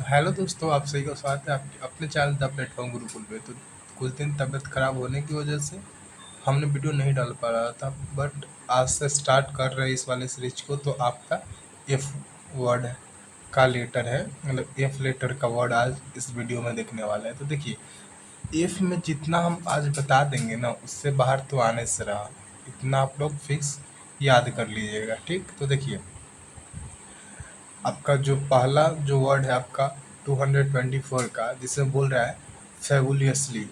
Hello दोस्तों, आप सही का स्वागत है आप अपने चैनल द प्लेटफॉर्म गुरुकुल पे। तो कुछ दिन तबीयत खराब होने की वजह से हमने वीडियो नहीं डाल पा रहा था, बट आज से स्टार्ट कर रहे हैं इस वाले सीरीज को। तो आपका एफ वर्ड का लेटर है, मतलब एफ लेटर का वर्ड आज इस वीडियो में देखने वाला है। तो देखिए, एफ में जितना हम आज बता देंगे ना, उससे बाहर तो आने से रहा। इतना आप लोग फिक्स याद कर लीजिएगा, ठीक। तो देखिए, आपका जो पहला जो वर्ड है आपका 224 का, जिसे बोल रहा है फेबुलियसली।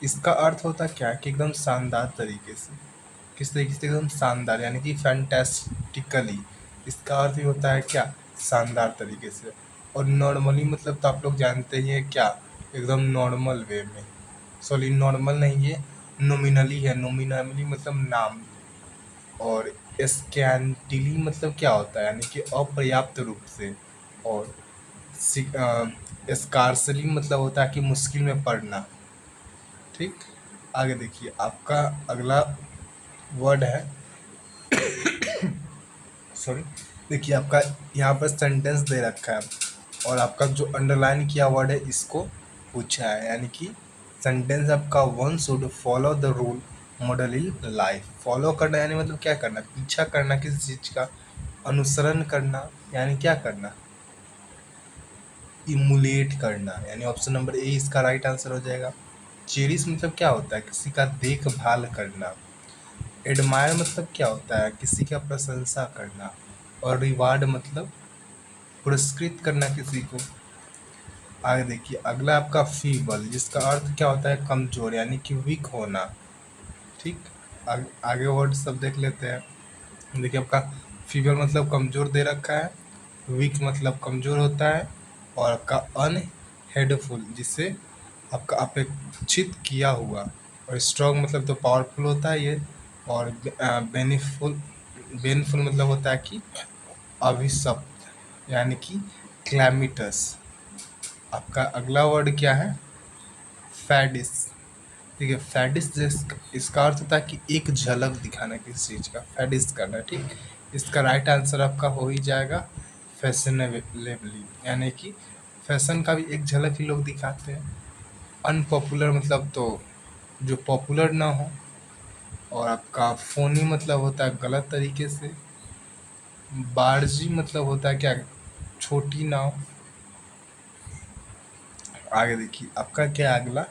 इसका अर्थ होता है क्या कि एकदम शानदार तरीके से। किस तरीके से? एकदम शानदार, यानी कि फैंटास्टिकली। इसका अर्थ ही होता है क्या? शानदार तरीके से। और नॉर्मली मतलब तो आप लोग जानते ही हैं क्या, एकदम नॉर्मल वे में। सॉरी, नॉर्मल नहीं, ये नोमिनली है। नोमिनली मतलब नाम। और स्कैंटिली मतलब क्या होता है, यानी कि अपर्याप्त रूप से। और स्कार्सली मतलब होता है कि मुश्किल में पड़ना, ठीक। आगे देखिए, आपका अगला वर्ड है सॉरी, देखिए आपका यहाँ पर सेंटेंस दे रखा है, और आपका जो अंडरलाइन किया वर्ड है इसको पूछा है। यानी कि सेंटेंस आपका one should follow the rule model in life. Follow करना यानी मतलब क्या करना? पीछा करना किसी चीज का, अनुसरण करना, यानी क्या करना? इमुलेट करना, यानी ऑप्शन नंबर ए इसका राइट आंसर हो जाएगा। चेरिश मतलब क्या होता है? किसी का देखभाल करना। एडमायर मतलब क्या होता है? किसी का प्रशंसा करना। और रिवार्ड मतलब पुरस्कृत करना किसी को। आगे देखिए, अगला आपका फीबल, जिसका अर्थ क्या होता है? कमजोर, यानी कि वीक होना, ठीक। आगे वर्ड सब देख लेते हैं। देखिए, आपका फीबल मतलब कमजोर दे रखा है, वीक मतलब कमजोर होता है, और आपका अनहेडफुल जिससे आपका अपेक्षित किया हुआ। और स्ट्रॉन्ग मतलब तो पावरफुल होता है ये। और बेनफुल मतलब होता है कि अभिशप्त, यानी कि क्लैमिटस। आपका अगला वर्ड क्या है? फैडिस। ठीक है, फैडिस इसका अर्थ होता है कि एक झलक दिखाना किसी चीज का, फैडिस करना, ठीक। इसका राइट आंसर आपका हो ही जाएगा फैशनेबली, यानी कि फैशन का भी एक झलक ही लोग दिखाते हैं। अनपॉपुलर मतलब तो जो पॉपुलर ना हो। और आपका फोनी मतलब होता है गलत तरीके से। बार्जी मतलब होता है क्या? छोटी नाव। आगे देखिए, आपका क्या है अगला?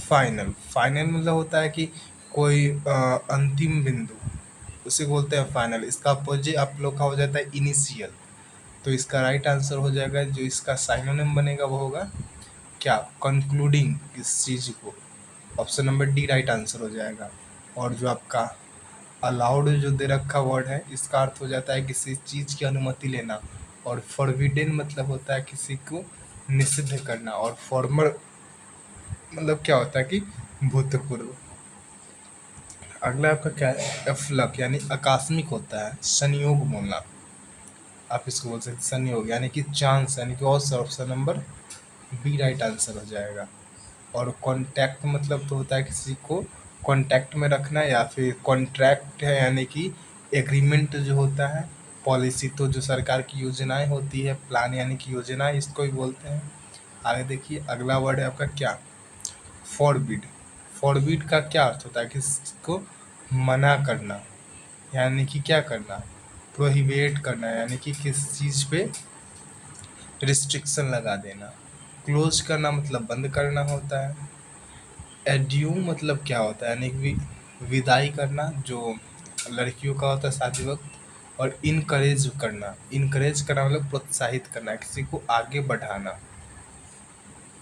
फाइनल। फाइनल मतलब होता है कि कोई अंतिम बिंदु, उसे बोलते हैं फाइनल। इसका अपोजिट आप लोग का हो जाता है इनिशियल। तो इसका राइट आंसर हो जाएगा, जो इसका साइनोनिम बनेगा वो होगा क्या? कंक्लूडिंग किस चीज को। Option number D right answer हो जाएगा। और जो आपका अलाउड जो दे रखा वर्ड है, इसका अर्थ हो जाता है किसी चीज की अनुमति लेना। और फॉरबिडन मतलब होता है किसी को निषिद्ध करना। और फॉर्मर मतलब क्या होता है कि भूतपूर्व। अगला आपका क्या है? एफ्लक, यानी आकस्मिक होता है, संयोग बोलना। आप इसको बोल सकते संयोग, यानी कि चांस, यानी कि option number B right answer हो जाएगा। और कॉन्टैक्ट मतलब तो होता है किसी को कॉन्टैक्ट में रखना, या फिर कॉन्ट्रैक्ट है यानी कि एग्रीमेंट जो होता है। पॉलिसी तो जो सरकार की योजनाएं होती है, प्लान यानी कि योजनाएं, इसको ही बोलते हैं। आगे देखिए, अगला वर्ड है आपका क्या? फॉरबिड। फॉरबिड का क्या अर्थ होता है? किसी को मना करना, यानी कि क्या करना? प्रोहिबिट करना, यानी कि किसी चीज पे रिस्ट्रिक्शन लगा देना। क्लोज करना मतलब बंद करना होता है। एड्यू मतलब क्या होता है? यानी कि विदाई करना, जो लड़कियों का होता है शादी वक्त। और इनकरेज करना, इनकरेज करना मतलब प्रोत्साहित करना, किसी को आगे बढ़ाना।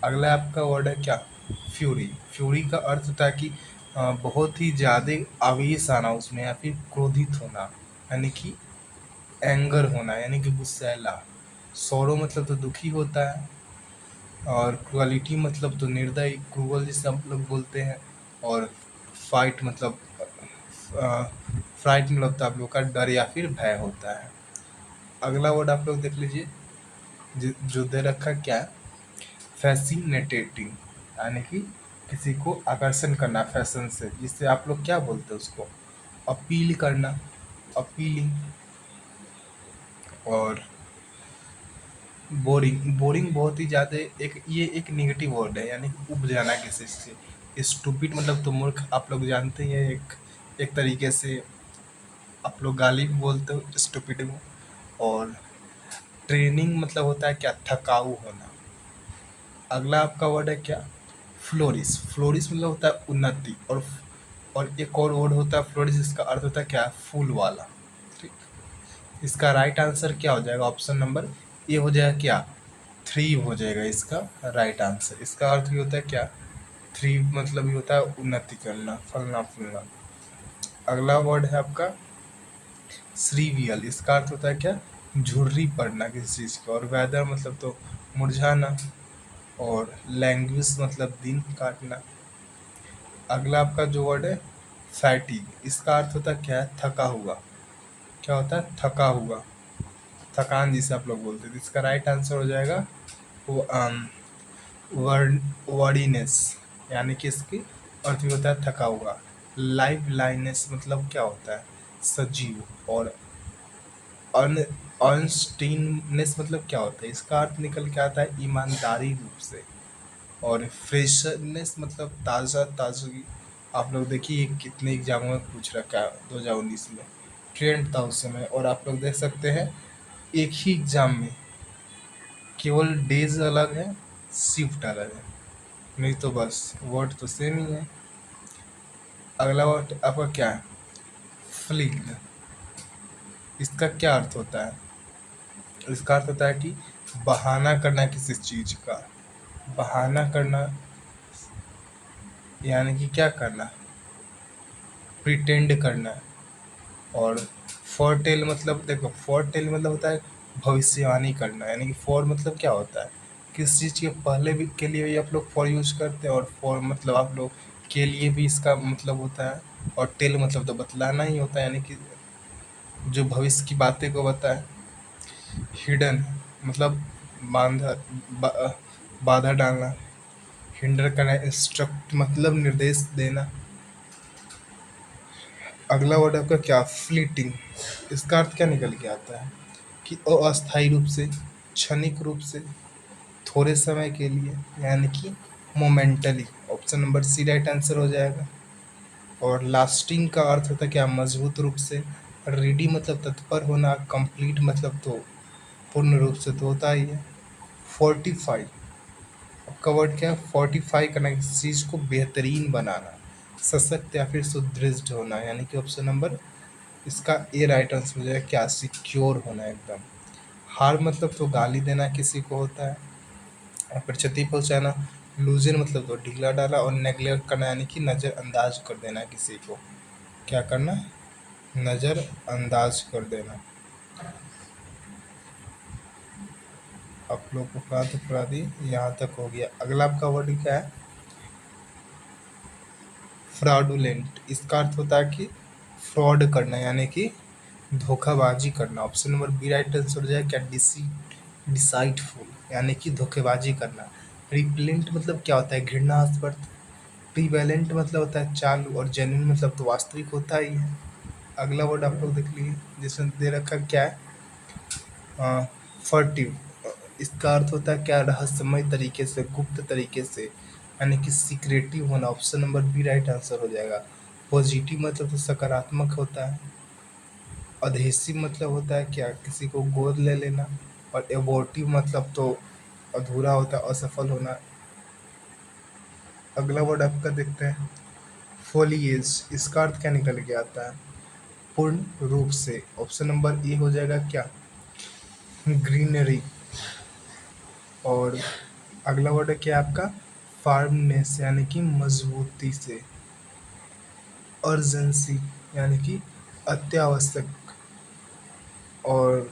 अगला आपका वर्ड है क्या? फ्यूरी। फ्यूरी का अर्थ होता है कि बहुत ही ज़्यादा आवेश आना उसमें, या फिर क्रोधित होना, यानी कि एंगर होना, यानी कि गुस्सैला। सौरो मतलब तो दुखी होता है। और क्रुअलिटी मतलब तो निर्दयी, क्रूअल जिसे हम लोग बोलते हैं। और फाइट मतलब फ्राइट मतलब तो आप लोग का डर या फिर भय होता है। अगला वर्ड आप लोग देख लीजिए, जो दे रखा क्या है? फैसिनेटेटिंग, यानी कि किसी को आकर्षण करना फैशन से, जिससे आप लोग क्या बोलते हैं उसको? अपील करना, अपीलिंग। और बोरिंग बोरिंग बहुत ही ज़्यादा एक ये एक नेगेटिव वर्ड है, यानी कि उब जाना किसी से। स्टूपिड मतलब तो मूर्ख, आप लोग जानते ही हैं, एक एक तरीके से आप लोग गाली भी बोलते हो स्टूपिड में। और ट्रेनिंग मतलब होता है क्या, थकाऊ होना। अगला आपका वर्ड है क्या, फ्लोरिश। फ्लोरिश मतलब होता है उन्नति। और एक और वर्ड होता है फ्लोरिश, इसका अर्थ होता है क्या, फूल वाला। ठीक। इसका राइट आंसर क्या हो जाएगा, ऑप्शन नंबर ए हो जाएगा क्या, थ्री हो जाएगा इसका राइट आंसर। इसका अर्थ ये होता है क्या, थ्री मतलब ये होता है उन्नति करना, फलना फूलना। अगला वर्ड है आपका श्रीवियल। इसका अर्थ होता है क्या, झुर्री पड़ना किसी चीज़ का। और वेदर मतलब तो मुरझाना। और लैंग्वेज मतलब दिन काटना। अगला आपका जो वर्ड है फैटिग, इसका अर्थ होता है क्या है, थका हुआ। क्या होता है, थका हुआ, थकान जिसे आप लोग बोलते थे। इसका राइट आंसर हो जाएगा वो वर्डीनेस, यानी कि इसकी अर्थ भी होता है थका हुआ। लाइव लाइनेस मतलब क्या होता है, सजीव। और अन अनस्टीननेस मतलब क्या होता है, इसका अर्थ निकल के आता है ईमानदारी रूप से। और फ्रेशनेस मतलब ताज़ा ताजगी। आप लोग देखिए कितने एग्जामों में पूछ रखा है 2019 में, ट्रेंड था उस समय। और आप लोग देख सकते हैं एक ही एग्जाम में केवल डेज अलग है, शिफ्ट अलग है, नहीं तो बस वर्ड तो सेम ही है। अगला वर्ड आपका क्या है, फ्लिक्ड। इसका क्या अर्थ होता है, इसका अर्थ होता है कि बहाना करना किसी चीज का। बहाना करना यानी कि क्या करना, प्रिटेंड करना। और फोरटेल मतलब देखो, फोरटेल मतलब होता है भविष्यवाणी करना। यानी कि फॉर मतलब क्या होता है, किस चीज़ के पहले भी के लिए भी आप लोग फॉर यूज करते हैं। और फॉर मतलब आप लोग के लिए भी इसका मतलब होता है। और टेल मतलब तो बतलाना ही होता है, यानी कि जो भविष्य की बातें को बताए। हिडन मतलब बांधा बाधा डालना। हिंडर करना, इंस्ट्रक्ट मतलब निर्देश देना। अगला वर्ड आपका क्या, फ्लीटिंग। इसका अर्थ क्या निकल के आता है कि अस्थायी रूप से, क्षणिक रूप से, थोड़े समय के लिए, यानी कि momently. Option number C right answer हो जाएगा। और लास्टिंग का अर्थ होता है क्या, मजबूत रूप से। रेडी मतलब तत्पर होना। कंप्लीट मतलब तो पूर्ण रूप से तो होता ही है। फोर्टिफाई, आपका वर्ड क्या है, फोर्टिफाई करना, किसी चीज़ को बेहतरीन बनाना। सशक्त या फिर सुदृढ़ होना, यानी कि ऑप्शन नंबर इसका ए राइट आंसर हो जाएगा क्या, सिक्योर होना एकदम। हार मतलब तो गाली देना किसी को होता है, और फिर क्षति पहुंचाना। लूजन मतलब तो ढीला डाला। और नेग्लेक्ट करना यानी कि नज़रअंदाज कर देना किसी को। क्या करना, नज़रअंदाज कर देना। आप लोग को पढ़ा दी, यहाँ तक हो गया। अगला आपका वर्ड क्या है, फ्रॉडुलेंट। इसका अर्थ होता है कि फ्रॉड करना, यानी कि धोखाबाजी करना। Option number B right answer हो जाएगा क्या, डिसाइटफुल, यानी कि धोखेबाजी करना। रिप्लेंट मतलब क्या होता है, घृणास्पद। प्रीवेलेंट मतलब होता है चालू। और जेन्युइन मतलब तो वास्तविक होता ही है। अगला वर्ड आप लोग देख लीजिए, जिसमें दे रखा क्या है, फर्टिव। इसका अर्थ होता है क्या, रहस्यमय तरीके से, गुप्त तरीके से, यानी कि सीक्रेटिव होना। Option number B right answer हो जाएगा। पॉजिटिव मतलब तो सकारात्मक होता है। अधेसिव मतलब होता है क्या, किसी को गोद ले लेना। और एबॉर्टिव मतलब तो अधूरा होता है, असफल होना। अगला वर्ड आपका देखते हैं, फोलिएज। इसका अर्थ क्या निकल के आता है, पूर्ण रूप से। ऑप्शन नंबर ए हो जाएगा क्या, ग्रीनरी। और अगला वर्ड है क्या आपका, फार्मनेस, यानी कि मजबूती से। अर्जेंसी यानी कि अत्यावश्यक। और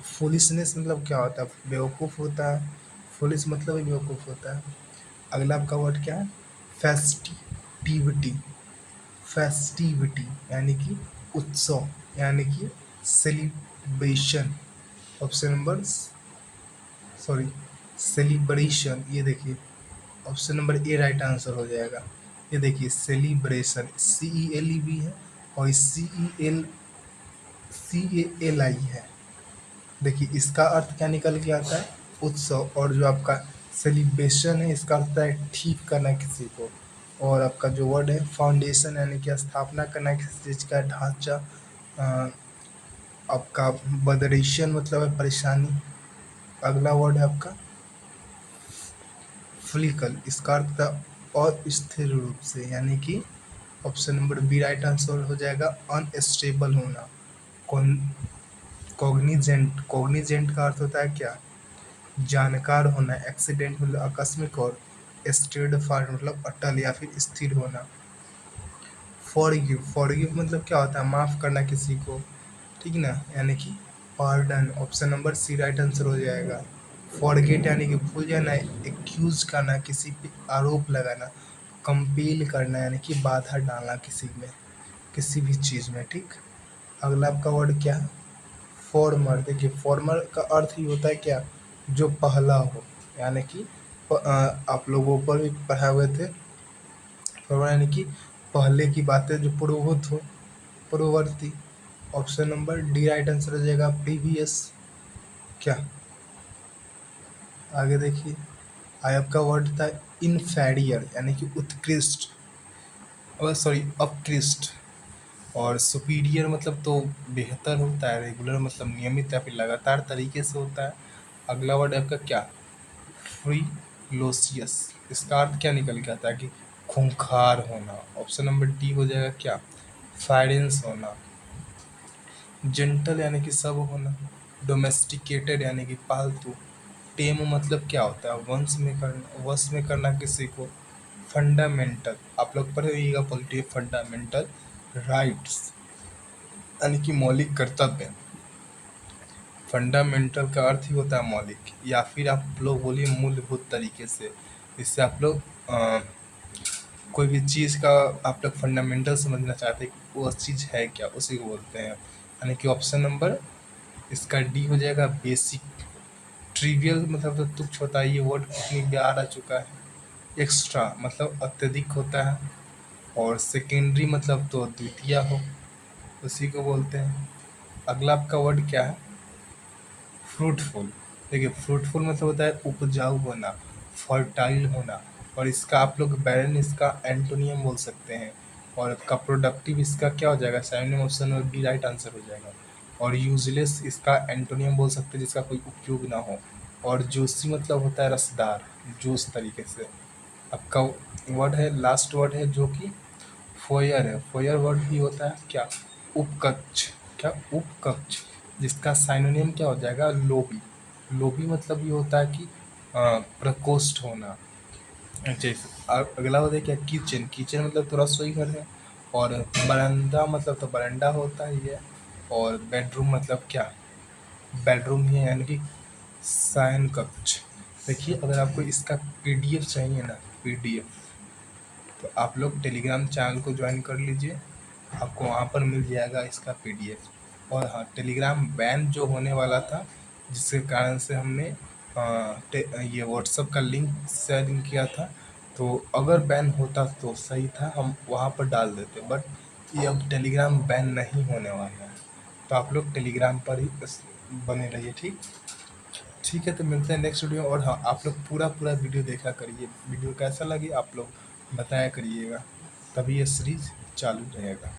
फुलिशनेस मतलब क्या होता है, बेवकूफ़ होता है। फुलिश मतलब ही बेवकूफ़ होता है। अगला आपका वर्ड क्या है, फेस्टिविटी। फेस्टिविटी यानी कि उत्सव, यानी कि celebration. Option number sorry celebration, ये देखिए option number A right answer हो जाएगा। ये देखिए सेलिब्रेशन, CELE भी है और CELI है। देखिए इसका अर्थ क्या निकल के आता है, उत्सव, और जो आपका सेलिब्रेशन है इसका अर्थ होता है ठीक करना किसी को। और आपका जो वर्ड है फाउंडेशन यानी कि स्थापना करना किसी चीज़ का ढांचा। अ, आपका बदरेशन मतलब है परेशानी। अगला वर्ड है आपका फ्लिकल, इसका अर्थ था अस्थिर रूप से, यानी कि option number B right answer हो जाएगा, अनस्टेबल होना। कॉग्निजेंट, कॉग्निजेंट का अर्थ होता है क्या, जानकार होना। एक्सीडेंट मतलब आकस्मिक, और स्टेड फास्ट मतलब अटल या फिर स्थिर होना। फॉरगिव, फॉरगिव मतलब क्या होता है, माफ करना किसी को, ठीक ना, यानी कि pardon. Option number C right answer हो जाएगा। फॉरगेट यानी कि भूल जाना, एक्यूज करना, किसी पे आरोप लगाना। कंपेल करना यानी कि बाधा डालना किसी में, किसी भी चीज़ में, ठीक। अगला आपका वर्ड क्या है, फॉर्मर। देखिए फॉर्मर का अर्थ ही होता है क्या, जो पहला हो, यानी कि आप लोगों पर भी पढ़ाए हुए थे, फॉर्मर यानी कि पहले की बातें जो पूर्वभूत हो, पूर्ववर्ती। Option number D right answer हो जाएगा, प्रीवियस। क्या, आगे देखिए, आई आपका वर्ड था इनफेरियर यानी कि उत्कृष्ट, और सॉरी अपकृष्ट। और सुपीरियर मतलब तो बेहतर होता है, रेगुलर मतलब नियमित या फिर लगातार तरीके से होता है। अगला वर्ड आपका क्या, फ्रीलोसियस, इसका अर्थ क्या निकल के आता है कि खूंखार होना। ऑप्शन नंबर डी हो जाएगा क्या, फायरेंस होना। जेंटल यानी कि सब होना। डोमेस्टिकेटेड यानी कि पालतू। टेम मतलब क्या होता है, वश में करना किसी को। फंडामेंटल, आप लोग पढ़े होइएगा पॉलिटी, फंडामेंटल राइट्स यानी कि मौलिक कर्तव्य। फंडामेंटल का अर्थ ही होता है मौलिक, या फिर आप लोग बोलिए मूलभूत तरीके से। इससे आप लोग कोई भी चीज़ का आप लोग फंडामेंटल समझना चाहते हैं कि वो चीज़ है क्या, उसी को बोलते हैं। यानी कि ऑप्शन नंबर इसका डी हो जाएगा, बेसिक। ट्रिवियल मतलब तो तुच्छ होता है, ये वर्ड कितनी बार आ चुका है। एक्स्ट्रा मतलब अत्यधिक होता है, और सेकेंडरी मतलब तो द्वितीय हो, उसी को बोलते हैं। अगला आपका वर्ड क्या है, फ्रूटफुल। देखिए फ्रूटफुल मतलब होता है उपजाऊ होना, फर्टाइल होना। और इसका आप लोग बैरन इसका एंटोनियम बोल सकते हैं। और आपका प्रोडक्टिव इसका क्या हो जाएगा, साइनोनिम, ऑप्शन में बी राइट आंसर हो जाएगा। और यूजलेस इसका एंटोनियम बोल सकते हैं, जिसका कोई उपयोग ना हो। और जूसी मतलब होता है रसदार, जूस तरीके से। आपका वर्ड है, लास्ट वर्ड है जो कि फोयर है। फोयर वर्ड भी होता है क्या, उपकक्ष। क्या, उपकक्ष, जिसका साइनोनिम क्या हो जाएगा, लोबी। लोबी मतलब ये होता है कि प्रकोष्ठ होना। जैसे अगला होता है क्या, किचन। किचन मतलब तो रसोई घर है। और बरंदा मतलब तो बरंडा होता ही है। और बेडरूम मतलब क्या, बेडरूम ही है, यानी कि शयन कक्ष। देखिए अगर आपको इसका पीडीएफ चाहिए ना, पीडीएफ, तो आप लोग टेलीग्राम चैनल को ज्वाइन कर लीजिए, आपको वहाँ पर मिल जाएगा इसका पीडीएफ। और हाँ, टेलीग्राम बैन जो होने वाला था, जिसके कारण से हमने ये व्हाट्सअप का लिंक शेयर किया था, तो अगर बैन होता तो सही था, हम वहाँ पर डाल देते, बट ये अब टेलीग्राम बैन नहीं होने वाला है। तो आप लोग टेलीग्राम पर ही बने रहिए, ठीक। ठीक है, तो मिलते हैं नेक्स्ट वीडियो। और हाँ, आप लोग पूरा पूरा वीडियो देखा करिए, वीडियो कैसा लगे आप लोग बताया करिएगा, तभी ये सीरीज चालू रहेगा।